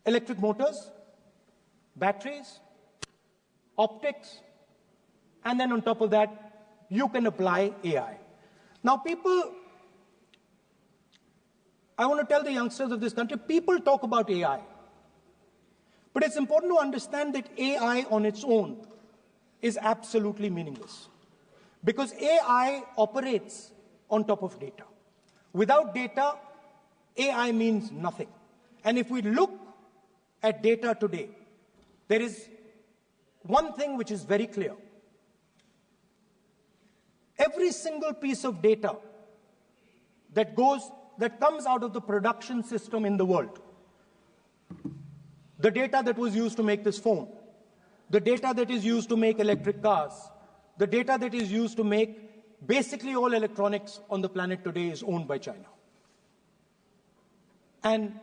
electric motors, batteries, optics, and then on top of that, you can apply AI. Now I want to tell the youngsters of this country, people talk about AI. But it's important to understand that AI on its own is absolutely meaningless. Because AI operates on top of data. Without data, AI means nothing. And if we look at data today, there is one thing which is very clear. Every single piece of data that comes out of the production system in the world, the data that was used to make this phone, the data that is used to make electric cars, the data that is used to make basically all electronics on the planet today is owned by China. And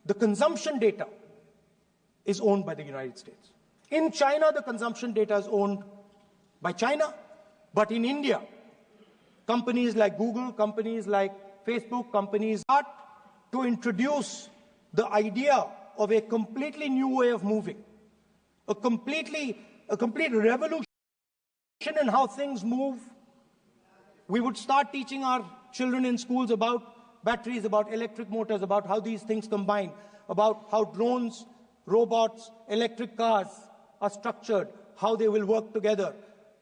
the consumption data is owned by the United States. In China, the consumption data is owned by China, but in India, companies like Google, companies like Facebook, companies start to introduce the idea of a completely new way of moving, a complete revolution in how things move. We would start teaching our children in schools about batteries, about electric motors, about how these things combine, about how drones, robots, electric cars are structured, how they will work together.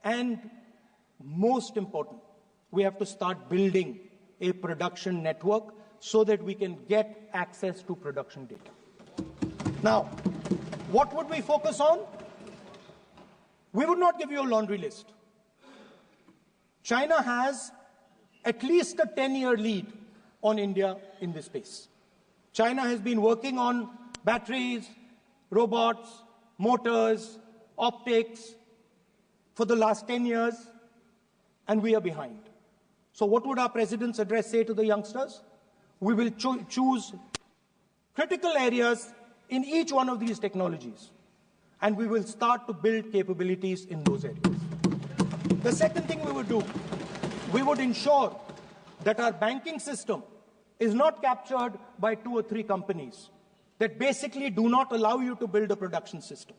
And most important, we have to start building a production network so that we can get access to production data. Now, what would we focus on? We would not give you a laundry list. China has at least a 10-year lead on India in this space. China has been working on batteries, robots, motors, optics for the last 10 years, and we are behind. So what would our president's address say to the youngsters? We will choose critical areas in each one of these technologies, and we will start to build capabilities in those areas. The second thing we would do, we would ensure that our banking system is not captured by 2 or 3 companies that basically do not allow you to build a production system.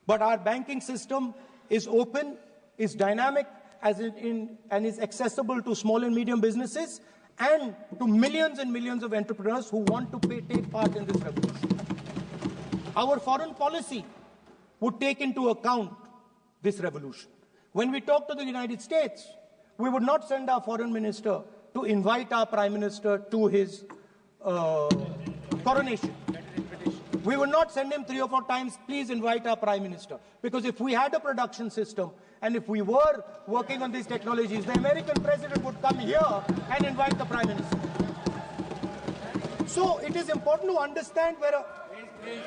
But our banking system is open, is dynamic, and is accessible to small and medium businesses and to millions and millions of entrepreneurs who want to take part in this revolution. Our foreign policy would take into account this revolution. When we talk to the United States, we would not send our foreign minister to invite our prime minister to his coronation. We would not send him 3 or 4 times, please invite our prime minister. Because if we had a production system and if we were working on these technologies, the American president would come here and invite the prime minister. So it is important to understand where... Please.